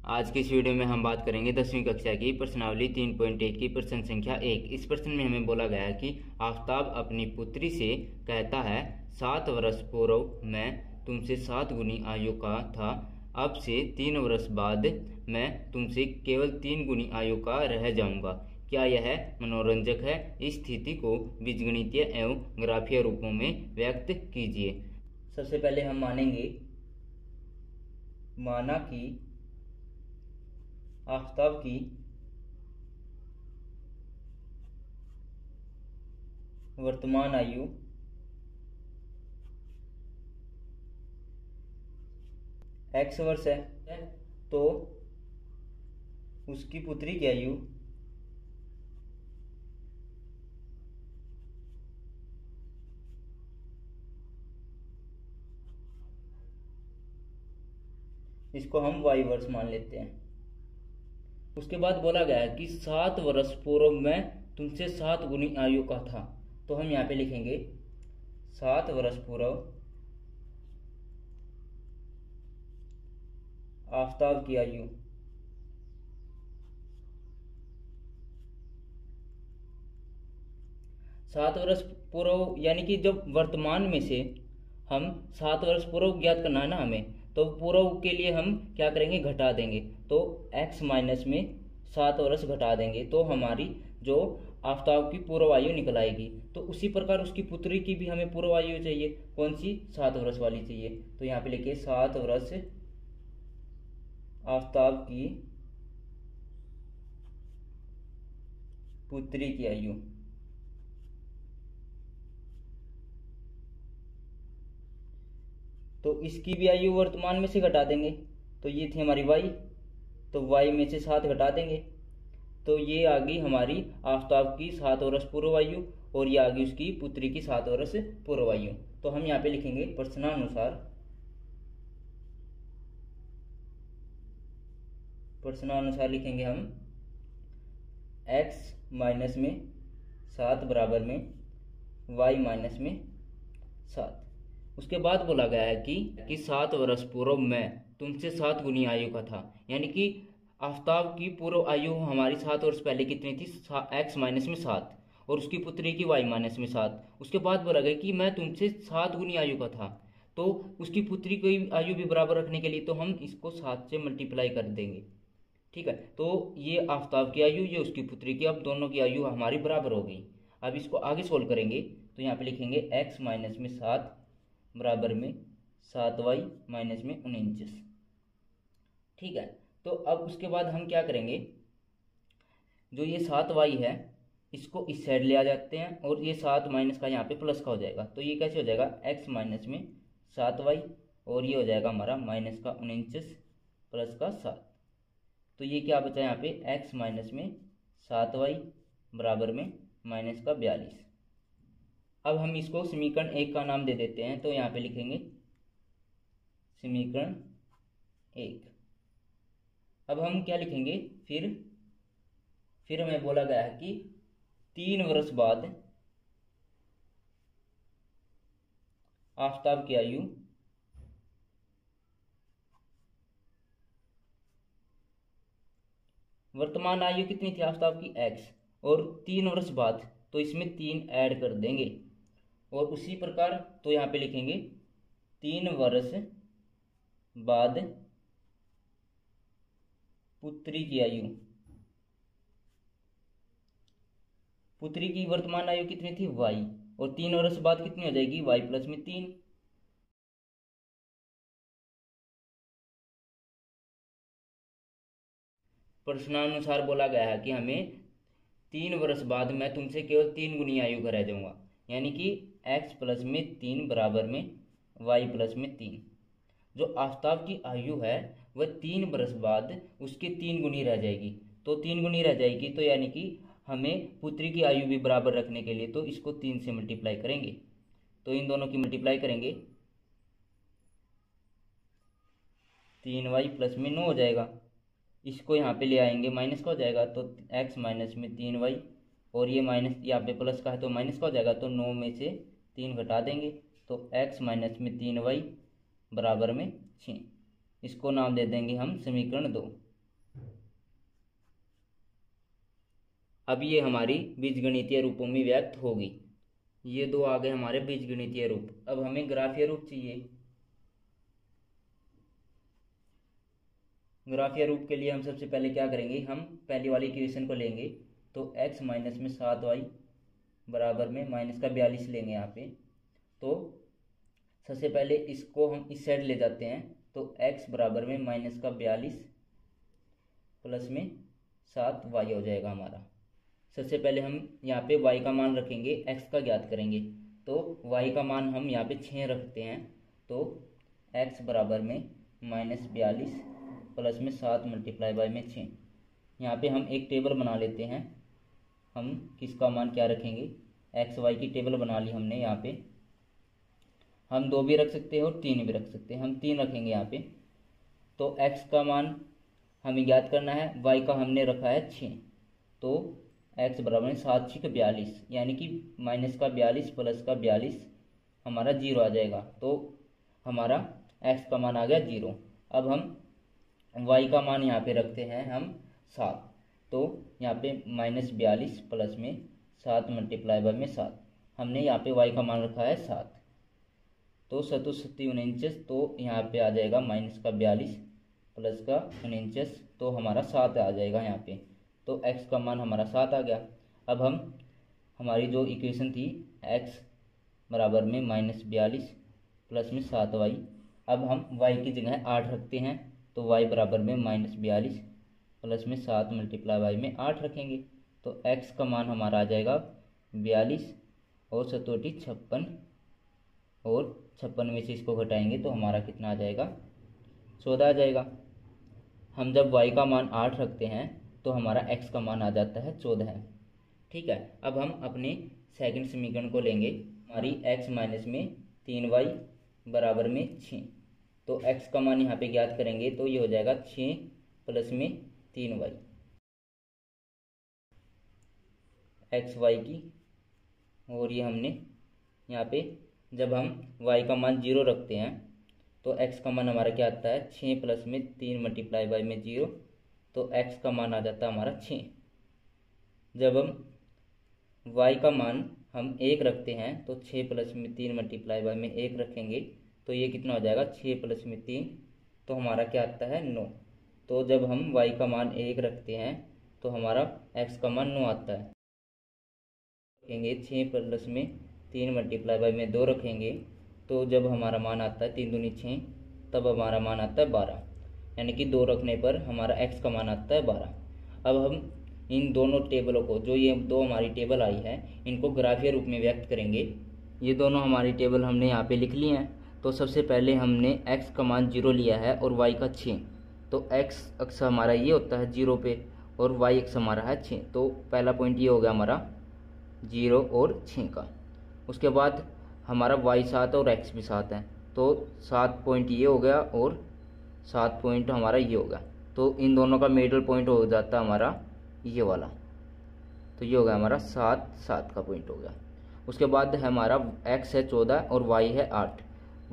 आज के इस वीडियो में हम बात करेंगे 10वीं कक्षा की प्रश्नावली 3.1 की प्रश्न संख्या 1। इस प्रश्न में हमें बोला गया है कि आफताब अपनी पुत्री से कहता है 7 वर्ष पूर्व मैं तुमसे 7 गुनी आयु का था, अब से 3 वर्ष बाद मैं तुमसे केवल 3 गुनी आयु का रह जाऊंगा। क्या यह मनोरंजक है? इस स्थिति को बीजगणितीय एवं ग्राफीय रूपों में व्यक्त कीजिए। सबसे पहले हम माना कि आफताब की वर्तमान आयु x वर्ष है, तो उसकी पुत्री की आयु इसको हम y वर्ष मान लेते हैं। उसके बाद बोला गया है कि 7 वर्ष पूर्व मैं तुमसे 7 गुनी आयु का था, तो हम यहाँ पे लिखेंगे 7 वर्ष पूर्व आफताब की आयु सात वर्ष पूर्व, यानी कि जब वर्तमान में से हम 7 वर्ष पूर्व ज्ञात करना है ना हमें, तो पूर्व के लिए हम क्या करेंगे, घटा देंगे। तो x माइनस में 7 वर्ष घटा देंगे तो हमारी जो आफताब की पूर्व आयु निकल आएगी। तो उसी प्रकार उसकी पुत्री की भी हमें पूर्व आयु चाहिए, कौन सी, 7 वर्ष वाली चाहिए। तो यहाँ पे लिखिए 7 वर्ष आफताब की पुत्री की आयु। तो इसकी भी आयु वर्तमान में से घटा देंगे, तो ये थी हमारी y, तो y में से 7 घटा देंगे तो ये आ गई हमारी आफताब की 7 वर्ष पूर्व आयु, और ये आ गई उसकी पुत्री की 7 वर्ष पूर्व आयु। तो हम यहाँ पे लिखेंगे प्रश्नानुसार लिखेंगे हम x माइनस में 7 बराबर में y माइनस में 7। उसके बाद बोला गया है कि 7 वर्ष पूर्व मैं तुमसे 7 गुनी आयु का था, यानी कि आफताब की पूर्व आयु हमारी 7 वर्ष पहले कितनी थी, x माइनस में 7, और उसकी पुत्री की y माइनस में 7। उसके बाद बोला गया कि मैं तुमसे 7 गुनी आयु का था, तो उसकी पुत्री की आयु भी बराबर रखने के लिए तो हम इसको 7 से मल्टीप्लाई कर देंगे। ठीक है, तो ये आफताब की आयु, ये उसकी पुत्री की, अब दोनों की आयु हमारी बराबर हो गई। अब इसको आगे सोल्व करेंगे तो यहाँ पे लिखेंगे x माइनस में 7 बराबर में 7y माइनस में 49। ठीक है, तो अब उसके बाद हम क्या करेंगे, जो ये 7y है इसको इस साइड ले आ जाते हैं, और ये 7 माइनस का यहाँ पे प्लस का हो जाएगा। तो ये कैसे हो जाएगा, x माइनस में 7y, और ये हो जाएगा हमारा माइनस का 49 प्लस का 7। तो ये क्या बचा यहाँ पे, x माइनस में 7y बराबर में माइनस का 42। अब हम इसको समीकरण 1 का नाम दे देते हैं, तो यहाँ पे लिखेंगे समीकरण 1। अब हम क्या लिखेंगे, फिर हमें बोला गया है कि 3 वर्ष बाद आफताब की आयु वर्तमान आयु कितनी थी आफताब की, x, और 3 वर्ष बाद तो इसमें 3 ऐड कर देंगे, और उसी प्रकार तो यहाँ पे लिखेंगे 3 वर्ष बाद पुत्री की आयु, पुत्री की वर्तमान आयु कितनी थी, y, और 3 वर्ष बाद कितनी हो जाएगी, y प्लस में 3। प्रश्नानुसार बोला गया है कि हमें 3 वर्ष बाद मैं तुमसे केवल 3 गुनी आयु का रह जाऊंगा, यानी कि x प्लस में 3 बराबर में y प्लस में 3। जो आफताब की आयु है वह 3 वर्ष बाद उसके 3 गुनी रह जाएगी, तो 3 गुनी रह जाएगी, तो यानी कि हमें पुत्री की आयु भी बराबर रखने के लिए तो इसको 3 से मल्टीप्लाई करेंगे। तो इन दोनों की मल्टीप्लाई करेंगे, 3y प्लस में 9 हो जाएगा, इसको यहाँ पे ले आएंगे माइनस का हो जाएगा, तो x माइनस में 3y, और ये माइनस यहाँ पे प्लस का है तो माइनस का हो जाएगा, तो 9 में से 3 घटा देंगे, तो x माइनस में 3y बराबर में 6। इसको नाम दे देंगे हम समीकरण 2। अब ये हमारी बीजगणितीय रूपों में व्यक्त होगी। ये दो आ गए हमारे बीजगणितीय रूप। अब हमें ग्राफीय रूप चाहिए। ग्राफीय रूप के लिए हम सबसे पहले क्या करेंगे, हम पहली वाली इक्वेशन को लेंगे। तो x माइनस में 7y बराबर में माइनस का 42 लेंगे यहाँ पे। तो सबसे पहले इसको हम इस साइड ले जाते हैं। तो x बराबर में माइनस का 42 प्लस में 7y हो जाएगा हमारा। सबसे पहले हम यहाँ पे y का मान रखेंगे, x का ज्ञात करेंगे। तो y का मान हम यहाँ पे 6 रखते हैं। तो x बराबर में माइनस 42 प्लस में 7 मल्टीप्लाई बाय में 6। यहाँ पे हम एक टेबल बना लेते हैं। हम किसका मान क्या रखेंगे, एक्स वाई की टेबल बना ली हमने। यहाँ पे हम 2 भी रख सकते हैं और 3 भी रख सकते हैं। हम 3 रखेंगे यहाँ पे। तो x का मान हमें ज्ञात करना है, y का हमने रखा है 6। तो x बराबर में 7 6 42, यानी कि माइनस का 42 प्लस का 42 हमारा 0 आ जाएगा। तो हमारा x का मान आ गया 0। अब हम y का मान यहाँ पे रखते हैं हम 7। तो यहाँ पे माइनस 42 प्लस में 7 मल्टीप्लाई बाय में 7। हमने यहाँ पे y का मान रखा है 7। तो 7 7 49, तो यहाँ पे आ जाएगा माइनस का 42 प्लस का 49, तो हमारा 7 आ जाएगा यहाँ पे। तो x का मान हमारा 7 आ गया। अब हम हमारी जो इक्वेशन थी x बराबर में माइनस 42 प्लस में 7y, अब हम y की जगह 8 रखते हैं। तो y बराबर में माइनस 42 प्लस में 7 मल्टीप्लाई बाई में 8 रखेंगे। तो x का मान हमारा आ जाएगा 42 और 7 56, और 56 में से इसको घटाएंगे तो हमारा कितना आ जाएगा, 14 आ जाएगा। हम जब y का मान 8 रखते हैं तो हमारा x का मान आ जाता है 14 है। ठीक है। अब हम अपने सेकंड समीकरण को लेंगे। हमारी x माइनस में 3y बराबर में 6। तो x का मान यहाँ पे ज्ञात करेंगे तो ये हो जाएगा 6 प्लस में 3y, एक्स वाई की। और ये हमने यहाँ पे जब हम y का मान 0 रखते हैं तो x का मान हमारा क्या आता है, 6 प्लस में 3 मल्टीप्लाई बाई में 0। तो x का मान आ जाता है हमारा 6। जब हम y का मान हम 1 रखते हैं तो 6 प्लस में 3 मल्टीप्लाई बाई में 1 रखेंगे तो ये कितना हो जाएगा, 6 प्लस में 3, तो हमारा क्या आता है 9। तो जब हम y का मान 1 रखते हैं तो हमारा x का मान 9 आता है। रखेंगे 6 प्लस में 3 मल्टीप्लाई बाई में 2 रखेंगे तो जब हमारा मान आता है 3 दूनी 6, तब हमारा मान आता है 12, यानी कि 2 रखने पर हमारा x का मान आता है 12। अब हम इन दोनों टेबलों को, जो ये दो हमारी टेबल आई है, इनको ग्राफीय रूप में व्यक्त करेंगे। ये दोनों हमारी टेबल हमने यहाँ पे लिख ली हैं। तो सबसे पहले हमने x का मान 0 लिया है और y का 6। तो x अक्ष हमारा ये होता है 0 पे और y अक्ष हमारा है 6। तो पहला पॉइंट ये हो गया हमारा 0 और 6 का। उसके बाद हमारा y 7 और x भी 7 है। तो 7 पॉइंट ये हो गया और 7 पॉइंट हमारा ये होगा। तो इन दोनों का मिडल पॉइंट हो जाता है हमारा ये वाला। तो ये हो गया हमारा 7 7 का पॉइंट हो गया। उसके बाद है हमारा x है 14 और y है 8।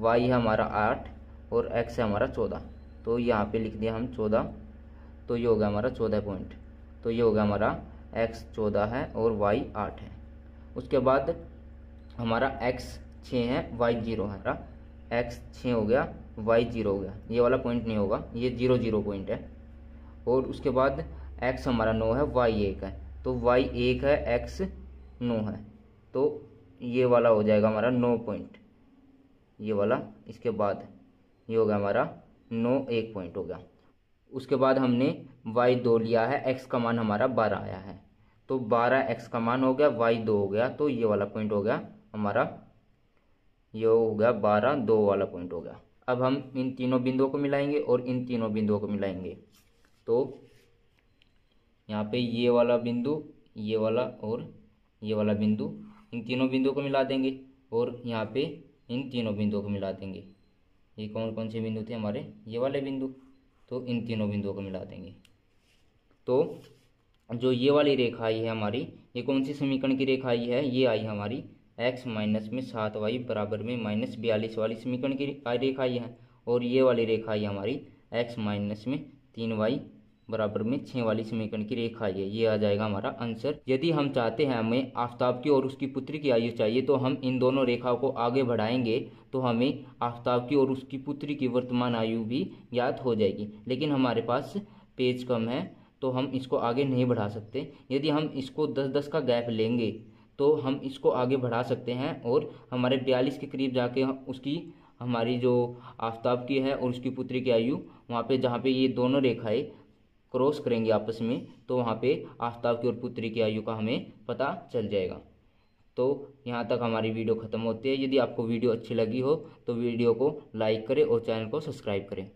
y है हमारा 8 और x है हमारा 14। तो यहाँ पे लिख दिया हम 14। तो ये हो गया हमारा 14 पॉइंट। तो ये हो गया हमारा x 14 है और y 8 है। उसके बाद हमारा x 6 है, y 0 है। हमारा x 6 हो गया, y 0 हो गया। ये वाला पॉइंट नहीं होगा, ये 0 0 पॉइंट है। और उसके बाद x हमारा 9 है, y 1 है। तो y 1 है, x 9 है। तो ये वाला हो जाएगा हमारा 9 पॉइंट, ये वाला। इसके बाद ये हो गया हमारा 9 1 पॉइंट हो गया। उसके बाद हमने y 2 लिया है, x का मान हमारा 12 आया है। तो 12 x का मान हो गया, y 2 हो गया। तो ये वाला पॉइंट हो गया हमारा, ये हो गया 12 2 वाला पॉइंट हो गया। अब हम इन तीनों बिंदुओं को मिलाएंगे और इन तीनों बिंदुओं को मिलाएंगे। तो यहाँ पे ये वाला बिंदु, ये वाला और ये वाला बिंदु, इन तीनों बिंदुओं को मिला देंगे। और यहाँ पे इन तीनों बिंदुओं को मिला देंगे। ये कौन कौन से बिंदु थे हमारे, ये वाले बिंदु। तो इन तीनों बिंदुओं को मिला देंगे। तो जो ये वाली रेखा आई है हमारी, ये कौन सी समीकरण की रेखा आई है, ये आई हमारी x माइनस में 7y बराबर में माइनस 42 वाली समीकरण की रेखा आई है। और ये वाली रेखा आई हमारी x माइनस में 3y बराबर में 6 वाली समीकरण की रेखा है। ये आ जाएगा हमारा आंसर। यदि हम चाहते हैं हमें आफताब की और उसकी पुत्री की आयु चाहिए तो हम इन दोनों रेखाओं को आगे बढ़ाएंगे तो हमें आफताब की और उसकी पुत्री की वर्तमान आयु भी ज्ञात हो जाएगी। लेकिन हमारे पास पेज कम है तो हम इसको आगे नहीं बढ़ा सकते। यदि हम इसको 10-10 का गैप लेंगे तो हम इसको आगे बढ़ा सकते हैं और हमारे 42 के करीब जाके उसकी हमारी जो आफताब की है और उसकी पुत्री की आयु वहाँ पे जहाँ पे ये दोनों रेखाएं क्रॉस करेंगी आपस में तो वहाँ पे आफताब की और पुत्री की आयु का हमें पता चल जाएगा। तो यहाँ तक हमारी वीडियो ख़त्म होती है। यदि आपको वीडियो अच्छी लगी हो तो वीडियो को लाइक करें और चैनल को सब्सक्राइब करें।